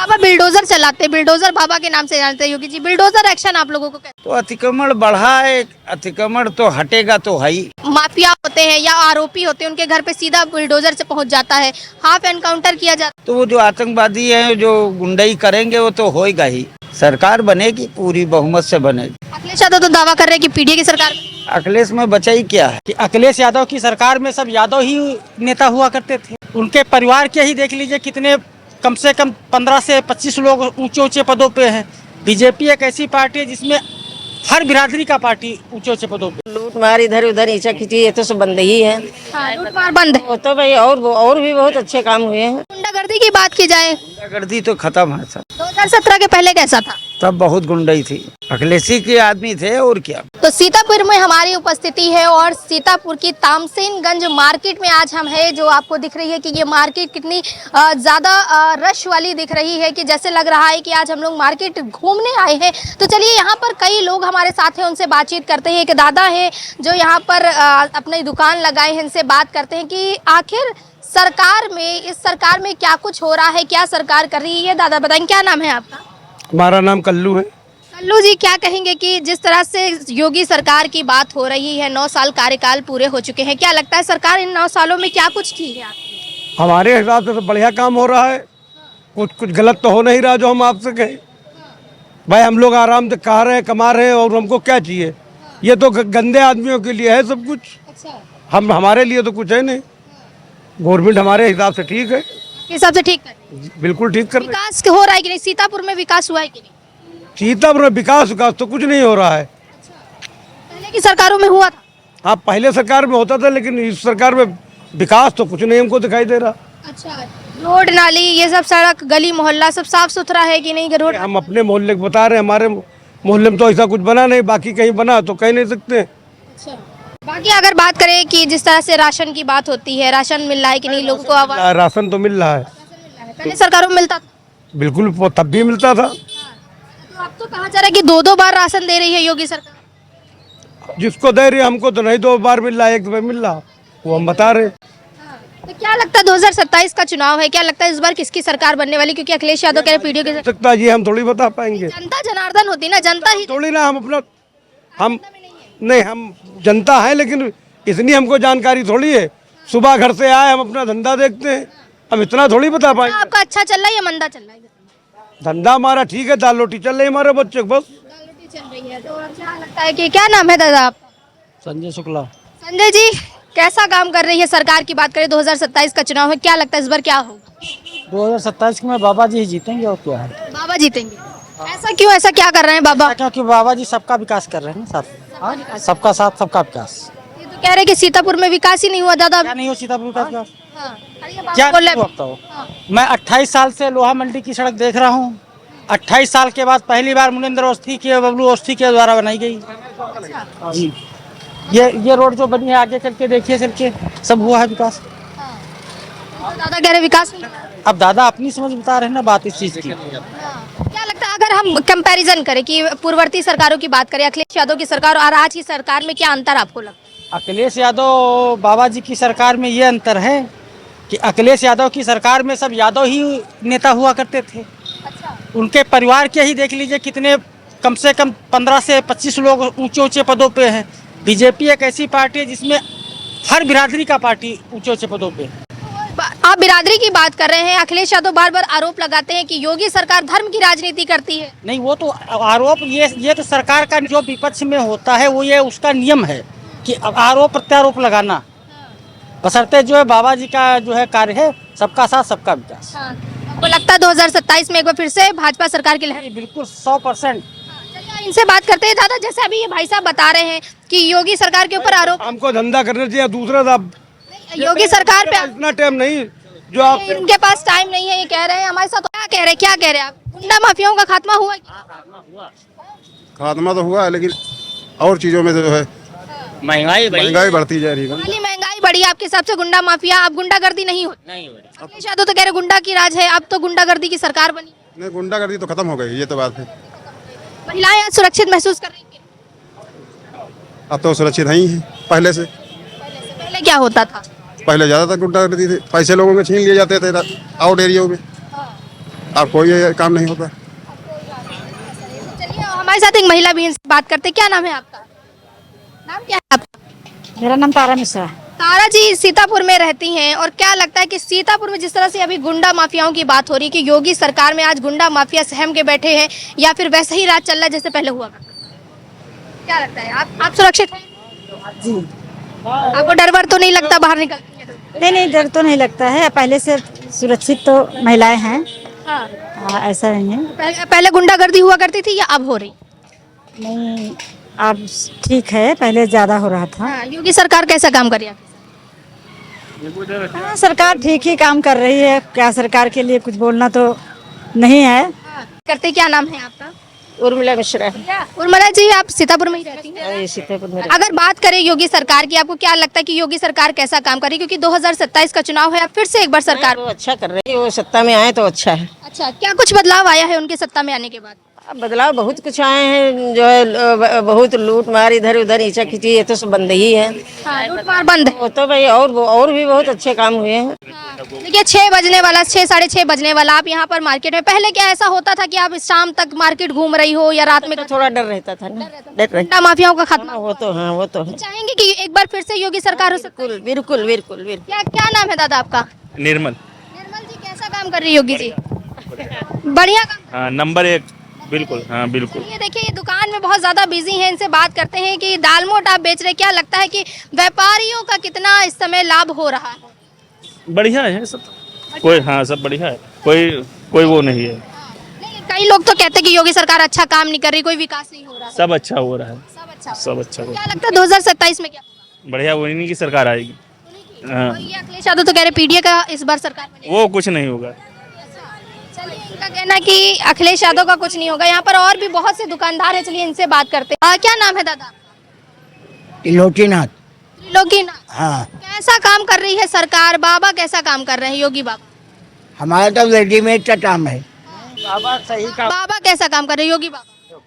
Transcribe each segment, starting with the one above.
बाबा bulldozer चलाते, bulldozer बाबा के नाम से जानते हैं योगी जी, बिल्डोजर एक्शन आप लोगों को कहते तो अतिक्रमण बढ़ा है, अतिक्रमण तो हटेगा तो है ही। हैं। माफिया होते हैं या आरोपी होते हैं, उनके घर पे सीधा बुलडोजर से पहुंच जाता है, हाफ एनकाउंटर किया जाता तो वो जो आतंकवादी हैं, जो गुंडाई करेंगे, वो तो होएगा ही। सरकार बनेगी, पूरी बहुमत से बनेगी। है। अखिलेश यादव तो दावा कर रहे हैं कि पीडीए की सरकार अखिलेश में बचा ही क्या है? कि अखिलेश यादव की सरकार में सब यादव ही नेता हुआ करते थे। उनके परिवार के ही देख लीजिए कितने, कम से कम 15 से 25 लोग ऊंचे ऊंचे पदों पे हैं। बीजेपी एक ऐसी पार्टी है जिसमें हर बिरादरी का पार्टी ऊंचे ऊंचे पदों पे। लूट मार इधर उधर ईचा खींची, ये तो सब बंद ही है। लूटमार बंद है। वो तो भाई और भी बहुत अच्छे काम हुए हैं। गुंडागर्दी की बात की जाए, गुंडागर्दी तो खत्म है सर। 2017 के पहले कैसा था? तब बहुत गुंडाई थी, अखिलेशी के आदमी थे और क्या। तो सीतापुर में हमारी उपस्थिति है और सीतापुर की तामसेनगंज मार्केट में आज हम हैं, जो आपको दिख रही है कि ये मार्केट कितनी ज़्यादा रश वाली दिख रही है, कि जैसे लग रहा है कि आज हम लोग मार्केट घूमने आए हैं। तो चलिए, यहाँ पर कई लोग हमारे साथ हैं, उनसे बातचीत करते हैं। एक दादा है जो यहाँ पर अपनी दुकान लगाए हैं, इनसे बात करते हैं कि आखिर सरकार में, इस सरकार में क्या कुछ हो रहा है, क्या सरकार कर रही है। दादा बताएं, क्या नाम है आपका? हमारा नाम कल्लू है। कल्लू जी, क्या कहेंगे कि जिस तरह से योगी सरकार की बात हो रही है, 9 साल कार्यकाल पूरे हो चुके हैं, क्या लगता है सरकार इन 9 सालों में क्या कुछ की है आपकी? हमारे हिसाब से तो बढ़िया काम हो रहा है। कुछ गलत तो हो नहीं रहा जो हम आपसे कहें। भाई हम लोग आराम से खा रहे हैं, कमा रहे हैं, और हमको क्या चाहिए? ये तो गंदे आदमियों के लिए है सब कुछ। अच्छा, हमारे लिए तो कुछ है नहीं। गवर्नमेंट हमारे हिसाब से ठीक है, हिसाब से ठीक कर, बिल्कुल ठीक कर रही है। विकास हो रहा है कि नहीं? सीतापुर में विकास हुआ है कि नहीं? सीतापुर में विकास तो कुछ नहीं हो रहा है। पहले की सरकारों में हुआ था। हाँ, पहले सरकार में होता था, लेकिन इस सरकार में विकास तो कुछ नहीं हमको दिखाई दे रहा। अच्छा, रोड नाली ये सब, सड़क गली मोहल्ला सब साफ सुथरा है कि नहीं? रोड हम अपने मोहल्ले को बता रहे हैं, हमारे मोहल्ले में तो ऐसा कुछ बना नहीं, बाकी कहीं बना तो कह नहीं सकते। अच्छा, बाकी अगर बात करें कि जिस तरह से राशन की बात होती है, राशन मिल रहा है कि नहीं लोगों को? आवाज राशन तो मिल रहा है, पहले सरकारों में मिलता था, बिल्कुल, वो तब भी मिलता था। तो अब तो कहा जा रहा है कि 2-2 बार राशन दे रही है योगी सरकार। जिसको दे रही है, हमको तो नहीं 2 बार मिल रहा है, 1 बार मिल रहा, वो हम बता रहे। तो क्या लगता है 2027 का चुनाव है, क्या लगता है इस बार किसकी सरकार बनने वाली? क्योंकि अखिलेश यादव कह रहे पीडीए की सकता जी, हम थोड़ी बता पाएंगे। जनता जनार्दन होती ना, जनता ही थोड़ी ना, हम अपना हम नहीं, हम जनता है, लेकिन इतनी हमको जानकारी थोड़ी है। सुबह घर से आए, हम अपना धंधा देखते हैं, हम इतना थोड़ी बता पाएंगे। आपका अच्छा चल रहा है या मंदा चल रहा है? धंधा हमारा ठीक है, दाल रोटी चल रही है हमारे बच्चे को, बस। दाल रोटी चल रही है। तो अच्छा लगता है कि, क्या नाम है दादा आपका? संजय शुक्ला। संजय जी, कैसा काम कर रही है सरकार की बात करें? 2027 का चुनाव है, क्या लगता है इस बार क्या होगा? 2027 में बाबा जी ही जीतेंगे, और क्या है। बाबा जीतेंगे? ऐसा क्यों, ऐसा क्या कर रहे हैं बाबा? क्योंकि बाबा जी सबका विकास कर रहे हैं ना, साथ सबका साथ सबका विकास। ये तो कह रहे हैं कि सीतापुर में विकास ही नहीं हुआ दादा। क्या नहीं हो सीतापुर का विकास? हाँ, क्या बोल नहीं रहे होता हो? मैं 28 साल से लोहा मंडी की सड़क देख रहा हूँ। 28 साल के बाद पहली बार मुनिंदर अवस्थी के, बबलू अवस्थी के द्वारा बनाई गई जी। ये रोड जो बनी है, आगे चल के देखिए, चल के सब हुआ है विकास। तो दादा कह रहे विकास नहीं। अब दादा अपनी समझ बता रहे हैं ना बात इस चीज की। क्या लगता है अगर हम कंपैरिजन करें कि पूर्ववर्ती सरकारों की बात करें, अखिलेश यादव की सरकार और आज की सरकार में, क्या अंतर आपको लगता है? अखिलेश यादव बाबा जी की सरकार में ये अंतर है कि अखिलेश यादव की सरकार में सब यादव ही नेता हुआ करते थे। अच्छा, उनके परिवार के ही देख लीजिए कितने, कम से कम 15 से 25 लोग ऊंचे ऊंचे पदों पे हैं। बीजेपी एक ऐसी पार्टी है जिसमें हर बिरादरी का पार्टी ऊंचे ऊंचे पदों पे है। आप बिरादरी की बात कर रहे हैं। अखिलेश यादव बार बार आरोप लगाते हैं कि योगी सरकार धर्म की राजनीति करती है। नहीं, वो तो आरोप, ये तो सरकार का जो विपक्ष में होता है, वो ये उसका नियम है कि आरोप प्रत्यारोप लगाना। बशर्ते जो है बाबा जी का जो है कार्य है, सबका साथ सबका विकास। आपको लगता है 2027 में एक बार फिर से भाजपा सरकार की लहर? बिल्कुल 100%। चलिए, इनसे बात करते हैं। दादा, जैसे अभी ये भाई साहब बता रहे हैं कि योगी सरकार के ऊपर आरोप, हमको धंधा करना चाहिए। दूसरा साहब, योगी सरकार पे इतना टाइम नहीं जो आप, इनके पास टाइम नहीं है, ये कह रहे हैं हमारे साथ। क्या कह रहे हैं, क्या कह रहे हैं आप? गुंडा माफियाओं का खात्मा हुआ? खात्मा तो हुआ है, लेकिन और चीजों में तो जो है महंगाई बढ़ती जा रही है। खाली महंगाई बढ़ी है आपके हिसाब से? गुंडा माफिया, अब गुंडागर्दी नहीं होती? अखिलेश यादव तो कह रहे गुंडा की राज है, अब तो गुंडागर्दी की सरकार बनी। नहीं, गुंडागर्दी तो खत्म हो गई, ये तो बात है। महिलाएं आज सुरक्षित महसूस कर रही हैं? अब तो सुरक्षित नहीं है पहले से। पहले क्या होता था? पहले ज्यादातर गुंडागर्दी थी, पैसे लोगों के छीन लिए जाते थे आउट एरिया में। और कोई ये काम नहीं होता। चलिए हमारे साथ एक महिला भी इनसे बात करते हैं। क्या नाम है आपका? नाम क्या है आपका? मेरा नाम तारा मिश्रा है। तारा जी सीतापुर में रहती हैं और क्या लगता है कि सीतापुर में जिस तरह से अभी गुंडा माफियाओं की बात हो रही है कि योगी सरकार में आज गुंडा माफिया सहम के बैठे हैं या फिर वैसे ही राज चल रहा है जैसे पहले हुआ करता था? क्या लगता है आप सुरक्षित हैं? जी आपको डर वर तो नहीं लगता बाहर निकलती है तो? नहीं, डर तो नहीं लगता है। पहले से सुरक्षित तो महिलाएं हैं। हाँ। ऐसा नहीं है। पहले गुंडागर्दी हुआ करती थी या अब हो रही? नहीं, अब ठीक है, पहले ज्यादा हो रहा था। हाँ, योगी सरकार कैसा काम कर रही है? हाँ, सरकार ठीक ही काम कर रही है। क्या सरकार के लिए कुछ बोलना तो नहीं है। करते क्या नाम है आपका? उर्मिला मिश्रा। उर्मिला जी आप सीतापुर में ही रहती हैं? ये सीतापुर में। अगर बात करें योगी सरकार की, आपको क्या लगता है कि योगी सरकार कैसा काम कर रही है? क्योंकि 2027 का चुनाव है, अब फिर से एक बार सरकार। वो अच्छा कर रही है, वो सत्ता में आए तो अच्छा है। अच्छा, क्या कुछ बदलाव आया है उनके सत्ता में आने के बाद? अब बदलाव बहुत कुछ आए हैं, जो है बहुत लूट मार इधर उधर ईचा खींची, ये तो सब बंद ही है। हाँ, लूट मार बंद है। वो तो भाई और भी बहुत अच्छे काम हुए हैं। देखिए 6 बजने वाला, 6 साढ़े 6 बजने वाला, आप यहाँ पर मार्केट में, पहले क्या ऐसा होता था कि आप शाम तक मार्केट घूम रही हो या रात में? तो थोड़ा डर रहता था ना, डर रहता। गुंडा माफियाओं का खात्मा। वो तो हाँ, वो तो है। चाहेंगे कि एक बार फिर से योगी सरकार हो सकती है? बिल्कुल बिल्कुल बिल्कुल बिल्कुल। क्या क्या नाम है दादा आपका? निर्मल। निर्मल जी कैसा काम कर रही है योगी जी? बढ़िया काम। हाँ, नंबर 1। बिल्कुल, हाँ बिल्कुल। ये देखिए ये दुकान में बहुत ज्यादा बिजी हैं, इनसे बात करते हैं कि दाल मोट आप बेच रहे, क्या लगता है कि व्यापारियों का कितना इस समय लाभ हो रहा है? बढ़िया है सब। कोई हाँ सब बढ़िया है, कोई वो नहीं है। नहीं, कई लोग तो कहते हैं कि योगी सरकार अच्छा काम नहीं कर रही, कोई विकास नहीं हो रहा है। सब अच्छा हो रहा है, सब अच्छा हो क्या लगता है 2027 में क्या होगा? बढ़िया, वो इन्हीं की सरकार आएगी। हाँ, और ये अखिलेश यादव तो कह रहे पीडीए का इस बार सरकार बनेगी। वो कुछ नहीं होगा। चलिए इनका कहना है कि अखिलेश यादव का कुछ नहीं होगा। यहाँ पर और भी बहुत से दुकानदार हैं, चलिए इनसे बात करते हैं। क्या नाम है दादा? त्रिलोकीनाथ। त्रिलोकीनाथ। हाँ, कैसा काम कर रही है सरकार? बाबा कैसा काम कर रहे हैं योगी बाबा? हमारा तो रेडीमेड का काम है। बाबा कैसा काम कर रहे हैं योगी बाबा?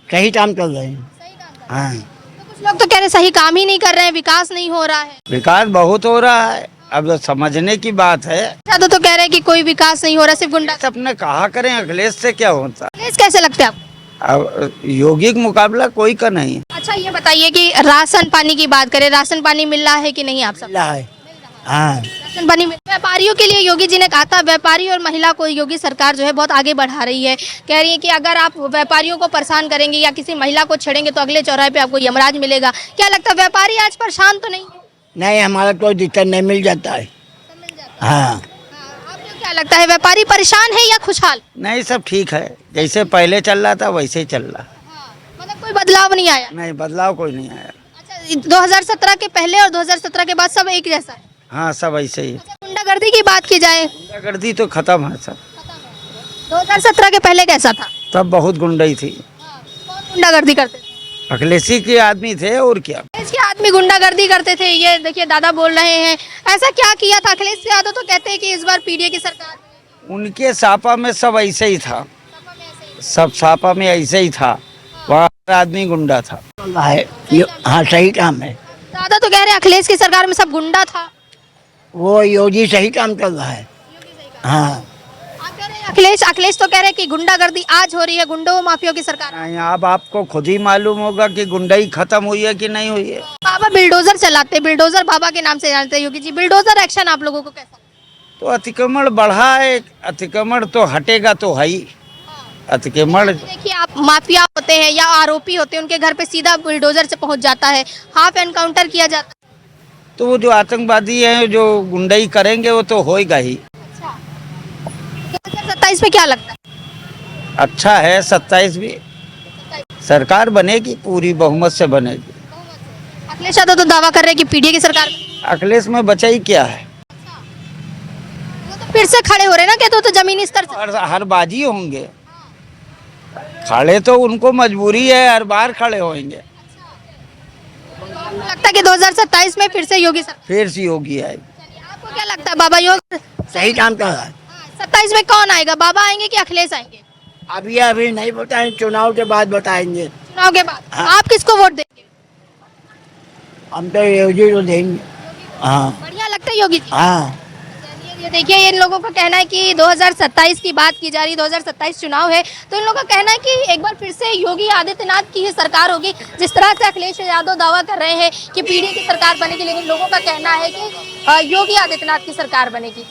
सही काम चल रहे हैं। सही काम कर हाँ, रहे हैं। तो कुछ लोग तो कह रहे सही काम ही नहीं कर रहे हैं, विकास नहीं हो रहा है। विकास बहुत हो रहा है, अब तो समझने की बात है। यादव तो कह रहे हैं कि कोई विकास नहीं हो रहा, सिर्फ गुंडा। अपने कहा करें, अखिलेश से क्या होता? अखिलेश कैसे लगते हैं आपको? अब योगी का मुकाबला कोई का नहीं अच्छा ये बताइए कि राशन पानी की बात करें, राशन पानी मिल रहा है कि नहीं आप सब? है। हाँ, राशन पानी मिल, व्यापारियों के लिए योगी जी ने कहा था, व्यापारी और महिला को योगी सरकार जो है बहुत आगे बढ़ा रही है। कह रही है कि अगर आप व्यापारियों को परेशान करेंगे या किसी महिला को छेड़ेंगे तो अगले चौराहे पे आपको यमराज मिलेगा। क्या लगता है व्यापारी आज परेशान तो नहीं? नहीं, हमारा कोई दिक्कत नहीं, मिल जाता है। हाँ, आपको क्या लगता है व्यापारी परेशान है या खुशहाल? नहीं सब ठीक है, जैसे पहले चल रहा था वैसे ही चल रहा। मतलब कोई बदलाव नहीं आया? नहीं, बदलाव कोई नहीं आया। अच्छा 2017 के पहले और 2017 के बाद सब एक जैसा है? हाँ, सब ऐसे ही। अच्छा गुंडागर्दी की बात की जाए, गुंडागर्दी तो खत्म है सब। 2017 के पहले कैसा था? तब बहुत गुंडाई थी। कौन गुंडागर्दी करते थे? अखिलेशी के आदमी थे और क्या। अखिलेश के आदमी गुंडागर्दी करते थे, ये देखिए दादा बोल रहे हैं। ऐसा क्या किया था? अखिलेश यादव तो कहते हैं कि इस बार पीडीए की सरकार। उनके सापा में सब ऐसे ही था, सब सापा में ऐसे ही था, वहाँ हर आदमी गुंडा था। हाँ, सही काम है। दादा तो कह रहे हैं अखिलेश की सरकार में सब गुंडा था। वो योगी सही काम चल रहा है। हाँ, आप कह रहे हैं अखिलेश तो कह रहे हैं कि गुंडागर्दी आज हो रही है, गुंडों माफियों की सरकार। नहीं, अब आपको खुद ही मालूम होगा कि गुंडाई खत्म हुई है कि नहीं हुई है। बाबा बिल्डोजर चलाते, बिल्डोजर बाबा के नाम से जानते हैं योगी जी। बिल्डोजर एक्शन आप लोगों को कैसा? तो अतिक्रमण बढ़ा है, अतिक्रमण तो हटेगा तो है ही। अतिक्रमण देखिए आप माफिया होते हैं या आरोपी होते हैं, उनके घर पे सीधा बुलडोजर से पहुंच जाता है, हाफ एनकाउंटर किया जाता है। तो वो जो आतंकवादी हैं जो गुंडाई करेंगे वो तो होएगा ही। 2027 में क्या लगता है? अच्छा है, 27 भी सरकार बनेगी, पूरी बहुमत से बनेगी। अखिलेश यादव तो दावा कर रहे हैं कि पीडीए की सरकार। अखिलेश में बचा ही क्या है? वो तो फिर से खड़े हो रहे हैं ना, कहते हो तो जमीनी स्तर से। हर बाजी होंगे खड़े, तो उनको मजबूरी है, हर बार खड़े होंगे। लगता है कि 2027 में फिर से योगी सरकार। फिर से योगी आएगी। आपको क्या लगता है बाबा योग सही काम कर रहा है। 27 में कौन आएगा? बाबा आएंगे कि अखिलेश आएंगे? अभी नहीं बताएं, चुनाव के बाद बताएंगे। चुनाव के बाद। आप किसको वोट देंगे? हम तो योगी को देंगे। हाँ, बढ़िया लगता है योगी जी। हाँ, ये देखिए इन लोगों का कहना है कि 2027 की बात की जा रही, 2027 चुनाव है, तो इन लोगों का कहना है कि एक बार फिर से योगी आदित्यनाथ की ही सरकार होगी। जिस तरह से अखिलेश यादव दावा कर रहे हैं कि पीढ़ी की सरकार बनेगी, लेकिन लोगों का कहना है कि योगी आदित्यनाथ की सरकार बनेगी।